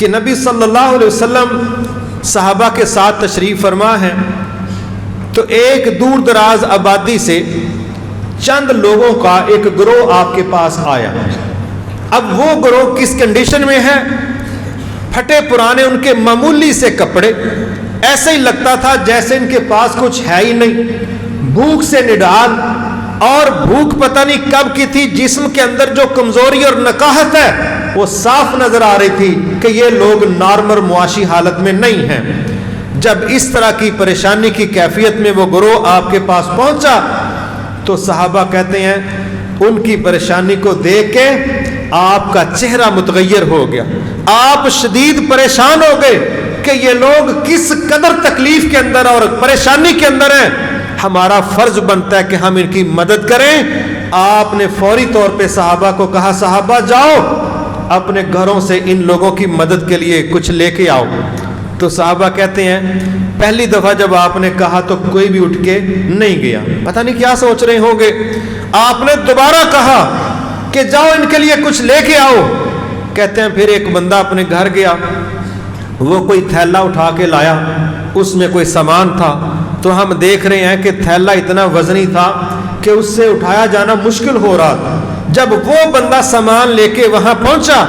کہ نبی صلی اللہ علیہ وسلم صحابہ کے ساتھ تشریف فرما ہے تو ایک دور دراز آبادی سے چند لوگوں کا ایک گروہ آپ کے پاس آیا. اب وہ گروہ کس کنڈیشن میں ہے؟ پھٹے پرانے ان کے معمولی سے کپڑے، ایسے ہی لگتا تھا جیسے ان کے پاس کچھ ہے ہی نہیں، بھوک سے نڈال، اور بھوک پتہ نہیں کب کی تھی. جسم کے اندر جو کمزوری اور نکاہت ہے وہ صاف نظر آ رہی تھی کہ یہ لوگ نارمل معاشی حالت میں نہیں ہیں. جب اس طرح کی پریشانی کی کیفیت میں وہ گروہ آپ کے پاس پہنچا تو صحابہ کہتے ہیں ان کی پریشانی کو دیکھ کے آپ کا چہرہ متغیر ہو گیا. آپ شدید پریشان ہو گئے کہ یہ لوگ کس قدر تکلیف کے اندر اور پریشانی کے اندر ہیں. ہمارا فرض بنتا ہے کہ ہم ان کی مدد کریں. آپ نے فوری طور پہ صحابہ کو کہا صحابہ جاؤ اپنے گھروں سے ان لوگوں کی مدد کے لیے کچھ لے کے آؤ. تو صحابہ کہتے ہیں پہلی دفعہ جب آپ نے کہا تو کوئی بھی اٹھ کے نہیں گیا، پتہ نہیں کیا سوچ رہے ہوں گے. آپ نے دوبارہ کہا کہ جاؤ ان کے لیے کچھ لے کے آؤ. کہتے ہیں پھر ایک بندہ اپنے گھر گیا، وہ کوئی تھیلا اٹھا کے لایا، اس میں کوئی سامان تھا. تو ہم دیکھ رہے ہیں کہ تھیلا اتنا وزنی تھا کہ اس سے اٹھایا جانا مشکل ہو رہا تھا. جب وہ بندہ سامان لے کے وہاں پہنچا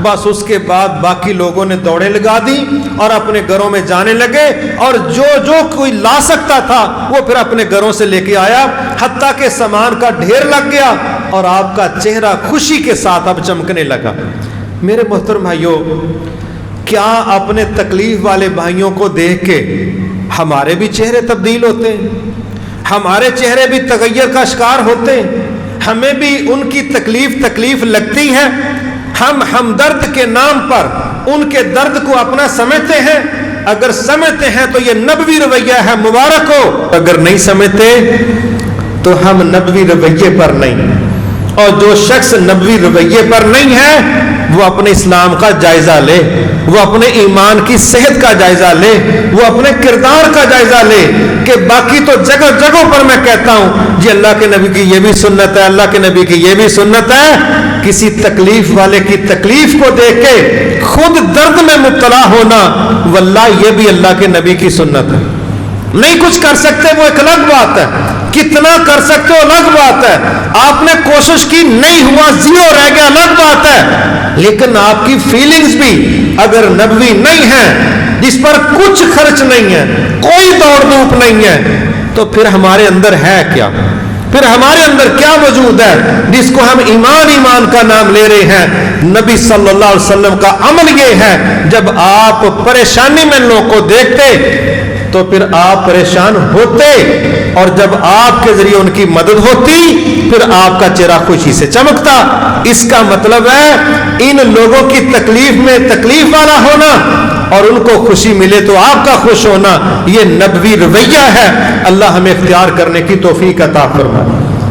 بس اس کے بعد باقی لوگوں نے دوڑیں لگا دی اور اپنے گھروں میں جانے لگے، اور جو کوئی لا سکتا تھا وہ پھر اپنے گھروں سے لے کے آیا، حتیٰ کہ سامان کا ڈھیر لگ گیا اور آپ کا چہرہ خوشی کے ساتھ اب چمکنے لگا. میرے محترم بھائیوں، کیا اپنے تکلیف والے بھائیوں کو دیکھ کے ہمارے بھی چہرے تبدیل ہوتے ہیں؟ ہمارے چہرے بھی تغیر کا شکار ہوتے ہیں؟ ہمیں بھی ان کی تکلیف لگتی ہے؟ ہم ہمدرد کے نام پر ان کے درد کو اپنا سمجھتے ہیں؟ اگر سمجھتے ہیں تو یہ نبوی رویہ ہے، مبارک ہو. اگر نہیں سمجھتے تو ہم نبوی رویے پر نہیں. اور جو شخص نبوی رویے پر نہیں ہے وہ اپنے اسلام کا جائزہ لے، وہ اپنے ایمان کی صحت کا جائزہ لے، وہ اپنے کردار کا جائزہ لے. کہ باقی تو جگہ جگہوں پر میں کہتا ہوں جی اللہ کے نبی کی یہ بھی سنت ہے، اللہ کے نبی کی یہ بھی سنت ہے. کسی تکلیف والے کی تکلیف کو دیکھ کے خود درد میں مبتلا ہونا واللہ یہ بھی اللہ کے نبی کی سنت ہے. نہیں کچھ کر سکتے وہ ایک الگ بات ہے، کتنا کر سکتے ہو الگ بات ہے. آپ نے کوشش کی نہیں ہوا، زیرو رہ گیا، الگ بات ہے. لیکن آپ کی فیلنگز بھی اگر نبوی نہیں ہے، جس پر کچھ خرچ نہیں ہے، کوئی دوڑ دھوپ نہیں ہے، تو پھر ہمارے اندر ہے کیا؟ پھر ہمارے اندر کیا موجود ہے جس کو ہم ایمان کا نام لے رہے ہیں؟ نبی صلی اللہ علیہ وسلم کا عمل یہ ہے جب آپ پریشانی میں لوگوں کو دیکھتے تو پھر آپ پریشان ہوتے، اور جب آپ کے ذریعے ان کی مدد ہوتی پھر آپ کا چہرہ خوشی سے چمکتا. اس کا مطلب ہے ان لوگوں کی تکلیف میں تکلیف والا ہونا اور ان کو خوشی ملے تو آپ کا خوش ہونا، یہ نبوی رویہ ہے. اللہ ہمیں اختیار کرنے کی توفیق عطا فرمائے.